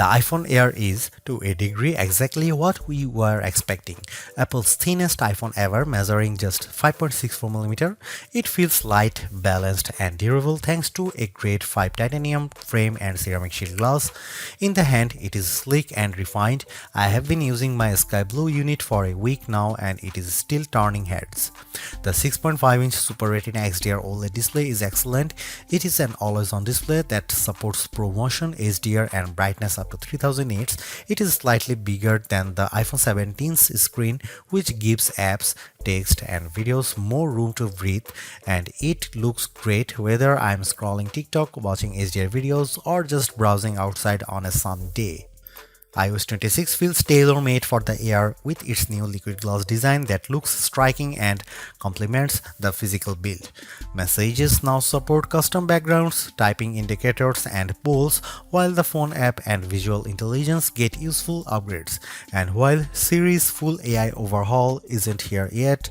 The iPhone Air is, to a degree, exactly what we were expecting. Apple's thinnest iPhone ever, measuring just 5.64mm. It feels light, balanced, and durable thanks to a grade 5 titanium frame and ceramic shield glass. In the hand, it is sleek and refined. I have been using my sky blue unit for a week now and it is still turning heads. The 6.5-inch Super Retina XDR OLED display is excellent. It is an always-on display that supports ProMotion, HDR, and brightness up to 3000 nits. It is slightly bigger than the iPhone 17's screen, which gives apps, text, and videos more room to breathe, and it looks great whether I'm scrolling TikTok, watching HDR videos, or just browsing outside on a sunny day. iOS 26 feels tailor-made for the Air with its new liquid glass design that looks striking and complements the physical build. Messages now support custom backgrounds, typing indicators, and polls, while the phone app and visual intelligence get useful upgrades. And while Siri's full AI overhaul isn't here yet,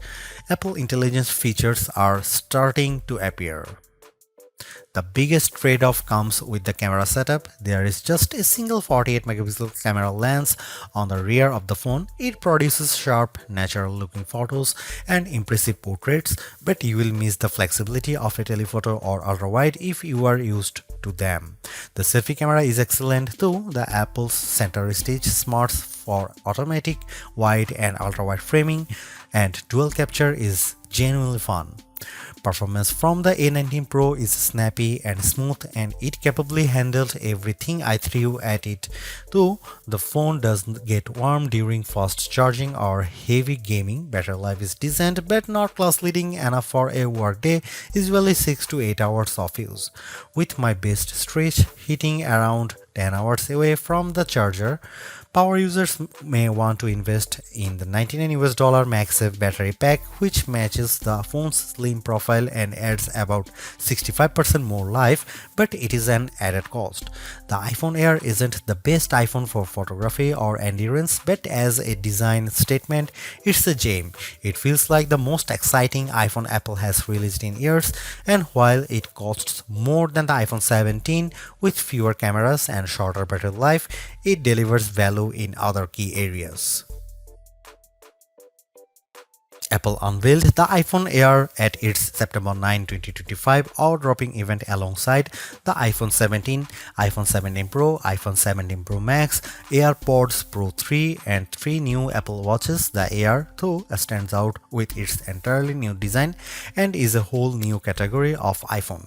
Apple Intelligence features are starting to appear. The biggest trade-off comes with the camera setup. There is just a single 48-megapixel camera lens on the rear of the phone. It produces sharp, natural-looking photos and impressive portraits, but you will miss the flexibility of a telephoto or ultra-wide if you are used to them. The selfie camera is excellent too. The Apple's center stage smarts for automatic, wide, and ultra-wide framing, and dual capture is genuinely fun. Performance from the A19 Pro is snappy and smooth, and it capably handled everything I threw at it, though the phone doesn't get warm during fast charging or heavy gaming. Battery life is decent but not class-leading enough for a workday, usually 6 to 8 hours of use, with my best stretch hitting around 10 hours away from the charger. Power users may want to invest in the $99 MagSafe battery pack, which matches the phone's slim profile and adds about 65% more life, but it is an added cost. The iPhone Air isn't the best iPhone for photography or endurance, but as a design statement, it's a gem. It feels like the most exciting iPhone Apple has released in years, and while it costs more than the iPhone 17 with fewer cameras and shorter battery life, it delivers value in other key areas. Apple unveiled the iPhone Air at its September 9, 2025 awe-dropping event alongside the iPhone 17, iPhone 17 Pro, iPhone 17 Pro Max, AirPods Pro 3, and 3 new Apple Watches. The Air, though, stands out with its entirely new design and is a whole new category of iPhone.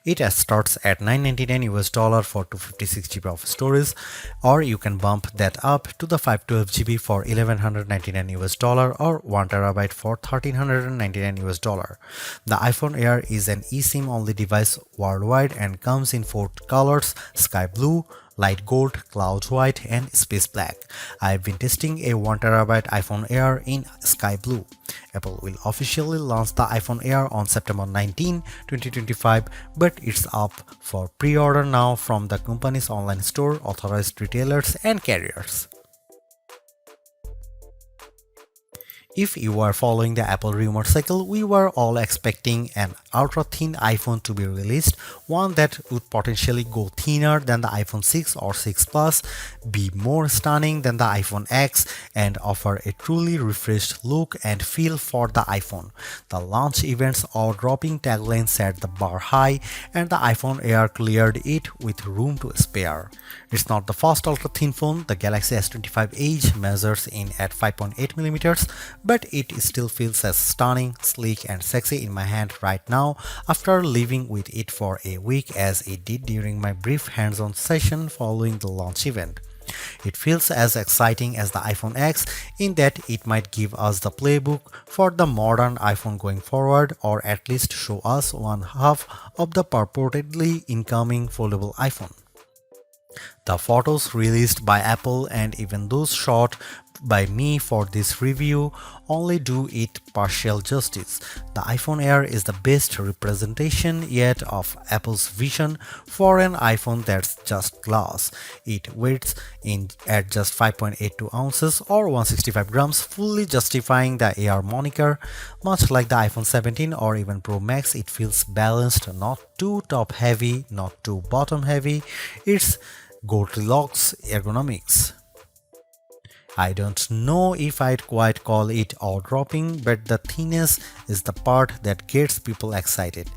It starts at $999 for 256 GB of storage, or you can bump that up to the 512 GB for $1,199 or 1 TB for $1,399. The iPhone Air is an eSIM only device worldwide and comes in 4 colors: sky blue, light gold, cloud white, and space black. I've been testing a 1 TB iPhone Air in sky blue. Apple will officially launch the iPhone Air on September 19, 2025, but it's up for pre-order now from the company's online store, authorized retailers, and carriers. If you are following the Apple rumor cycle, we were all expecting an ultra-thin iPhone to be released, one that would potentially go thinner than the iPhone 6 or 6 Plus, be more stunning than the iPhone X, and offer a truly refreshed look and feel for the iPhone. The launch event's awe-dropping tagline set the bar high, and the iPhone Air cleared it with room to spare. It's not the first ultra-thin phone. The Galaxy S25 Edge measures in at 5.8mm, but it still feels as stunning, sleek, and sexy in my hand right now after living with it for a week as it did during my brief hands-on session following the launch event. It feels as exciting as the iPhone X in that it might give us the playbook for the modern iPhone going forward, or at least show us one half of the purportedly incoming foldable iPhone. The photos released by Apple and even those shot by me for this review only do it partial justice. The iPhone Air is the best representation yet of Apple's vision for an iPhone that's just glass. It weighs in at just 5.82 ounces or 165 grams, fully justifying the Air moniker. Much like the iPhone 17 or even Pro Max, it feels balanced, not too top heavy, not too bottom heavy. It's Goldilocks ergonomics. I don't know if I'd quite call it eye-dropping, but the thinness is the part that gets people excited.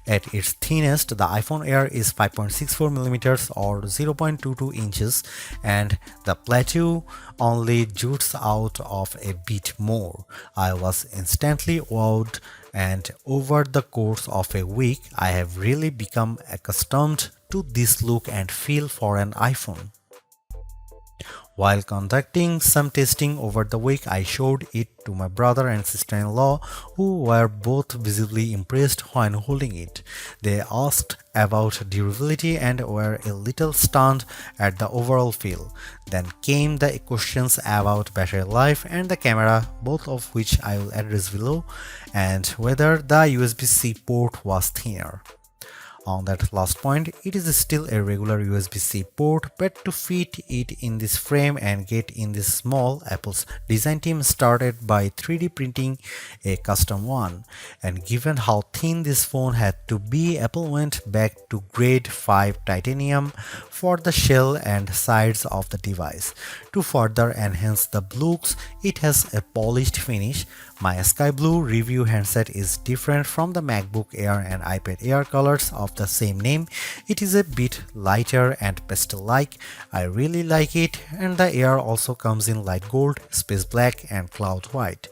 At its thinnest, the iPhone Air is 5.64mm or 0.22 inches, and the plateau only jutes out of a bit more. I was instantly wowed, and over the course of a week, I have really become accustomed to this look and feel for an iPhone. While conducting some testing over the week, I showed it to my brother and sister-in-law, who were both visibly impressed when holding it. They asked about durability and were a little stunned at the overall feel. Then came the questions about battery life and the camera, both of which I will address below, and whether the USB-C port was thinner. On that last point, it is still a regular USB-C port, but to fit it in this frame and get in this small, Apple's design team started by 3D printing a custom one. And given how thin this phone had to be, Apple went back to grade 5 titanium for the shell and sides of the device. To further enhance the looks, it has a polished finish. My sky blue review handset is different from the MacBook Air and iPad Air colors of the same name. It is a bit lighter and pastel-like. I really like it, and the Air also comes in light gold, space black and cloud white.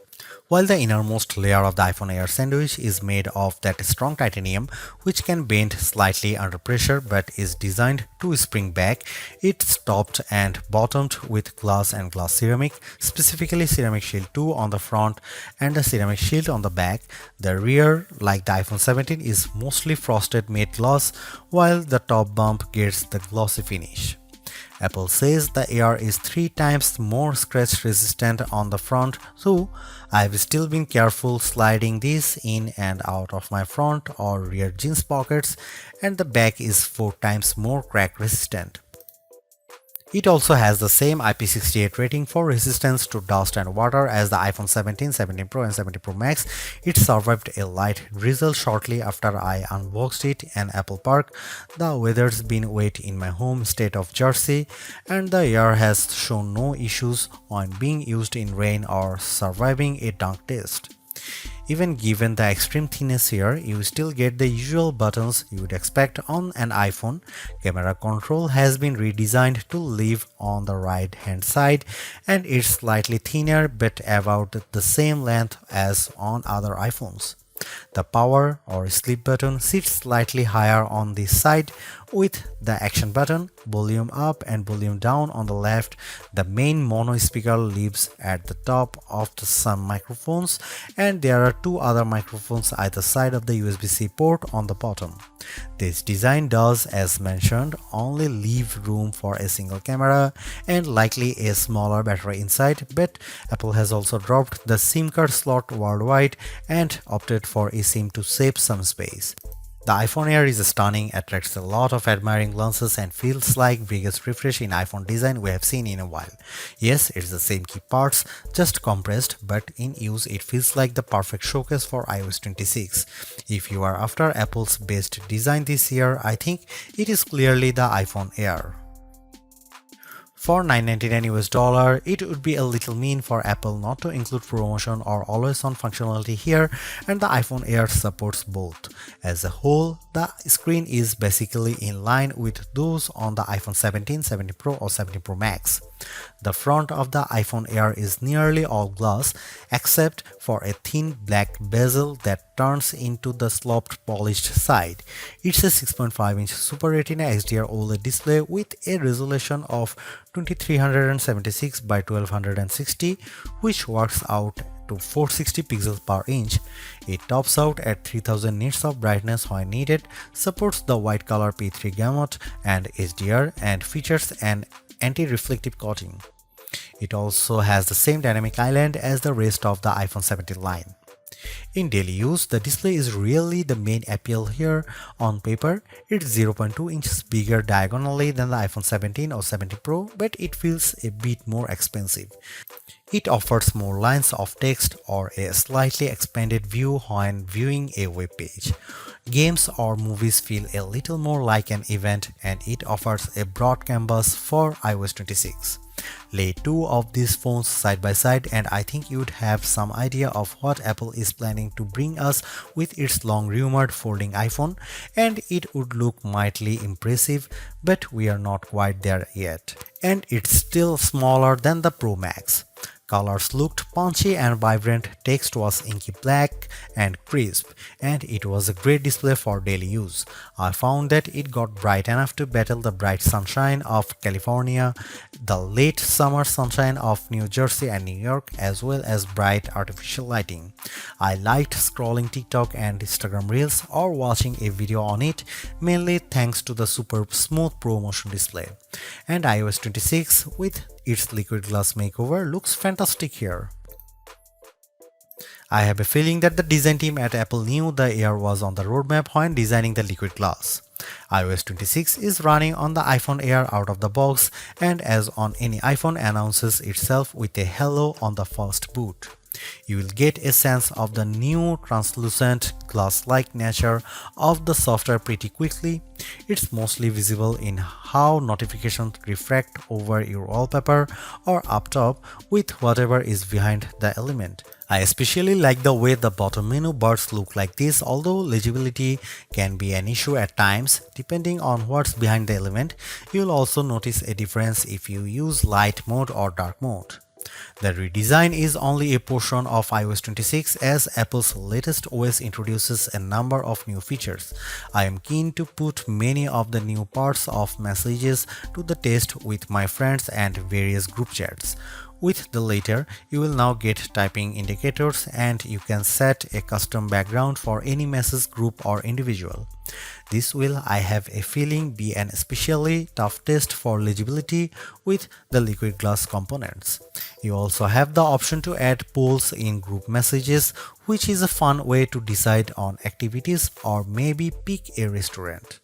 While the innermost layer of the iPhone Air sandwich is made of that strong titanium, which can bend slightly under pressure but is designed to spring back, it's topped and bottomed with glass and glass ceramic, specifically ceramic shield 2 on the front and a ceramic shield on the back. The rear, like the iPhone 17, is mostly frosted matte glass, while the top bump gets the glossy finish. Apple says the Air is 3 times more scratch resistant on the front, so I've still been careful sliding this in and out of my front or rear jeans pockets, and the back is 4 times more crack resistant. It also has the same IP68 rating for resistance to dust and water as the iPhone 17, 17 Pro and 17 Pro Max. It survived a light drizzle shortly after I unboxed it in Apple Park. The weather's been wet in my home state of Jersey, and the Air has shown no issues when being used in rain or surviving a dunk test. Even given the extreme thinness here, you still get the usual buttons you would expect on an iPhone. Camera control has been redesigned to live on the right hand side, and it's slightly thinner but about the same length as on other iPhones. The power or sleep button sits slightly higher on this side, with the action button, volume up and volume down on the left. The main mono speaker lives at the top of some microphones, and there are 2 other microphones either side of the USB-C port on the bottom. This design does, as mentioned, only leave room for a single camera and likely a smaller battery inside, but Apple has also dropped the SIM card slot worldwide and opted for eSIM to save some space. The iPhone Air is stunning, attracts a lot of admiring glances, and feels like biggest refresh in iPhone design we have seen in a while. Yes, it's the same key parts, just compressed, but in use it feels like the perfect showcase for iOS 26. If you are after Apple's best design this year, I think it is clearly the iPhone Air. For $999 US, it would be a little mean for Apple not to include promotion or always-on functionality here, and the iPhone Air supports both. As a whole, the screen is basically in line with those on the iPhone 17, 17 Pro or 17 Pro Max. The front of the iPhone Air is nearly all glass, except for a thin black bezel that turns into the sloped polished side. It's a 6.5-inch Super Retina XDR OLED display with a resolution of 2376 by 1260, which works out to 460 pixels per inch. It tops out at 3000 nits of brightness when needed, supports the white color P3 gamut and HDR, and features an anti-reflective coating. It also has the same dynamic island as the rest of the iPhone 17 line. In daily use, the display is really the main appeal here. On paper, it's 0.2 inches bigger diagonally than the iPhone 17 or 17 Pro, but it feels a bit more expensive. It offers more lines of text or a slightly expanded view when viewing a web page. Games or movies feel a little more like an event, and it offers a broad canvas for iOS 26. Lay two of these phones side by side and I think you'd have some idea of what Apple is planning to bring us with its long rumored folding iPhone, and it would look mightily impressive, but we are not quite there yet. And it's still smaller than the Pro Max. Colors looked punchy and vibrant, text was inky black and crisp, and it was a great display for daily use. I found that it got bright enough to battle the bright sunshine of California, the late summer sunshine of New Jersey and New York, as well as bright artificial lighting. I liked scrolling TikTok and Instagram Reels or watching a video on it, mainly thanks to the super smooth Pro Motion display. And iOS 26 with its liquid glass makeover looks fantastic here. I have a feeling that the design team at Apple knew the Air was on the roadmap when designing the liquid glass. iOS 26 is running on the iPhone Air out of the box, and as on any iPhone, announces itself with a hello on the first boot. You will get a sense of the new translucent glass-like nature of the software pretty quickly. It's mostly visible in how notifications refract over your wallpaper or up top with whatever is behind the element. I especially like the way the bottom menu bars look like this, although legibility can be an issue at times depending on what's behind the element. You'll also notice a difference if you use light mode or dark mode. The redesign is only a portion of iOS 26 as Apple's latest OS introduces a number of new features. I am keen to put many of the new parts of messages to the test with my friends and various group chats. With the latter, you will now get typing indicators and you can set a custom background for any message group or individual. This will, I have a feeling, be an especially tough test for legibility with the liquid glass components. You also have the option to add polls in group messages, which is a fun way to decide on activities or maybe pick a restaurant.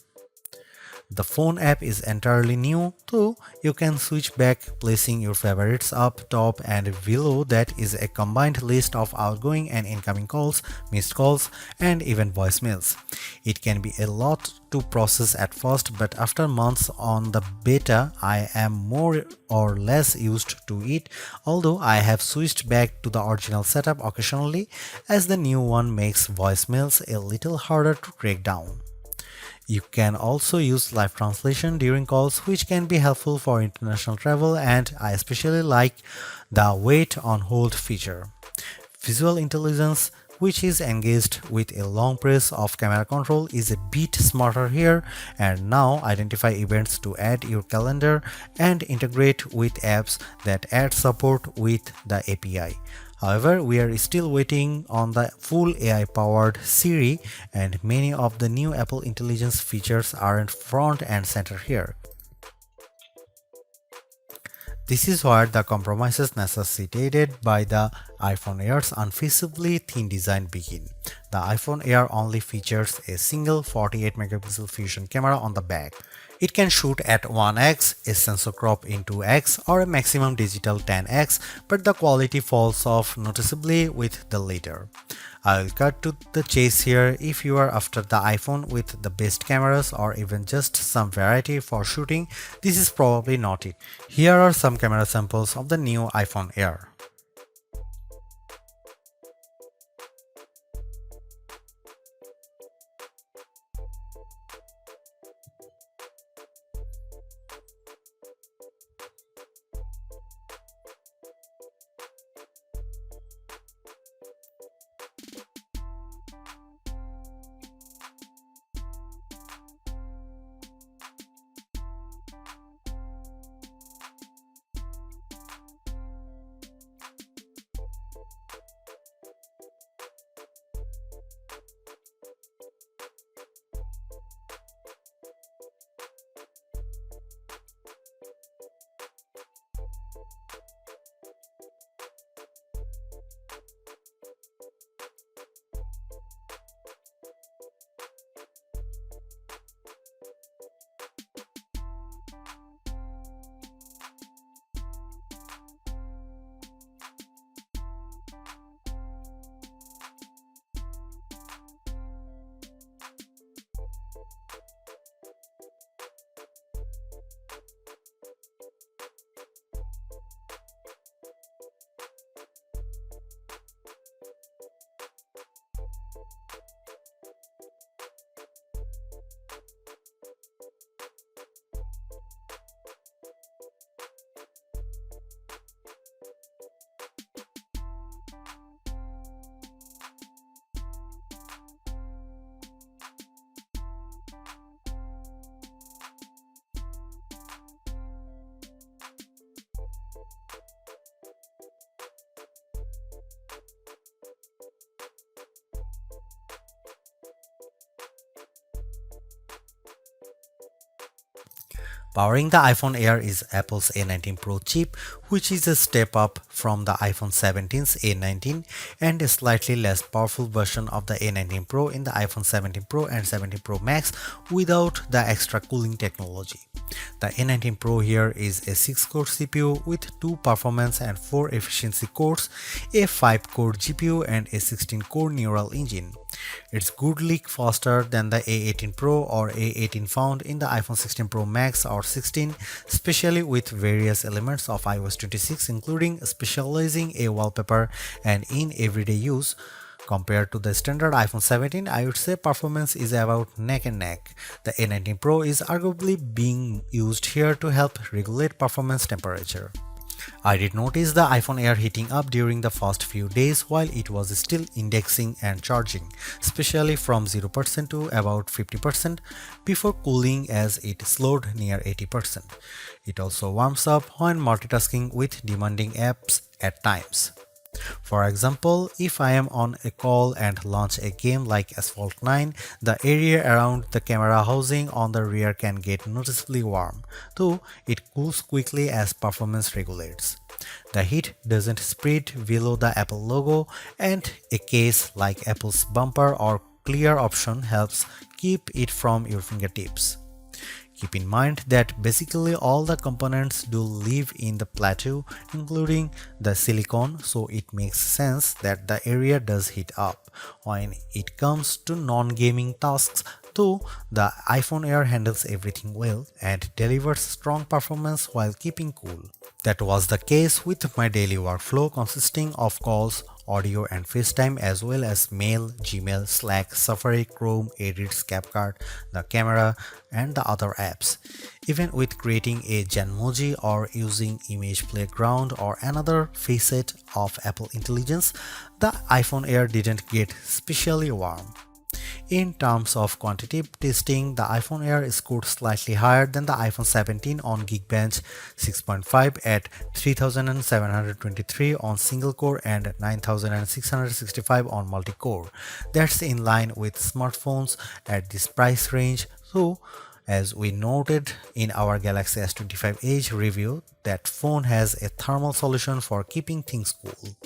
The phone app is entirely new, though you can switch back, placing your favorites up top, and below that is a combined list of outgoing and incoming calls, missed calls, and even voicemails. It can be a lot to process at first, but after months on the beta, I am more or less used to it, although I have switched back to the original setup occasionally as the new one makes voicemails a little harder to track down. You can also use live translation during calls, which can be helpful for international travel, and I especially like the wait on hold feature. Visual intelligence, which is engaged with a long press of camera control, is a bit smarter here and now identify events to add your calendar and integrate with apps that add support with the API. However, we are still waiting on the full AI-powered Siri, and many of the new Apple Intelligence features aren't front and center here. This is where the compromises necessitated by the iPhone Air's unfeasibly thin design begin. The iPhone Air only features a single 48 megapixel fusion camera on the back. It can shoot at 1x, a sensor crop in 2x, or a maximum digital 10x, but the quality falls off noticeably with the latter. I'll cut to the chase here. If you are after the iPhone with the best cameras or even just some variety for shooting, this is probably not it. Here are some camera samples of the new iPhone Air. Powering the iPhone Air is Apple's A19 Pro chip, which is a step up from the iPhone 17's A19 and a slightly less powerful version of the A19 Pro in the iPhone 17 Pro and 17 Pro Max without the extra cooling technology. The A19 Pro here is a 6-core CPU with 2 performance and 4 efficiency cores, a 5-core GPU and a 16-core neural engine. It's goodly faster than the A18 Pro or A18 found in the iPhone 16 Pro Max or 16, especially with various elements of iOS 26 including specializing a wallpaper and in everyday use. Compared to the standard iPhone 17, I would say performance is about neck and neck. The A19 Pro is arguably being used here to help regulate performance temperature. I did notice the iPhone Air heating up during the first few days while it was still indexing and charging, especially from 0% to about 50% before cooling as it slowed near 80%. It also warms up when multitasking with demanding apps at times. For example, if I am on a call and launch a game like Asphalt 9, the area around the camera housing on the rear can get noticeably warm, though it cools quickly as performance regulates. The heat doesn't spread below the Apple logo, and a case like Apple's bumper or clear option helps keep it from your fingertips. Keep in mind that basically all the components do live in the plateau, including the silicone, so it makes sense that the area does heat up. When it comes to non-gaming tasks, though, the iPhone Air handles everything well and delivers strong performance while keeping cool. That was the case with my daily workflow consisting of calls, audio and FaceTime as well as mail, Gmail, Slack, Safari, Chrome, Edits, CapCut, the camera and the other apps. Even with creating a Genmoji or using Image Playground or another facet of Apple Intelligence, the iPhone Air didn't get especially warm. In terms of quantitative testing, the iPhone Air scored slightly higher than the iPhone 17 on Geekbench 6.5 at 3723 on single core and 9665 on multi-core. That's in line with smartphones at this price range, so as we noted in our Galaxy S25 Edge review, that phone has a thermal solution for keeping things cool.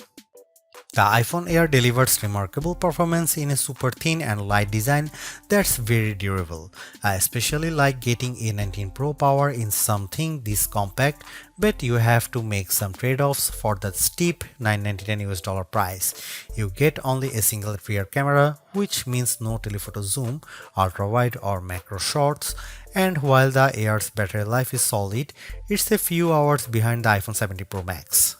The iPhone Air delivers remarkable performance in a super thin and light design that's very durable. I especially like getting A19 Pro power in something this compact, but you have to make some trade-offs for the steep $999 price. You get only a single rear camera, which means no telephoto zoom, ultra-wide or macro shots, and while the Air's battery life is solid, it's a few hours behind the iPhone 17 Pro Max.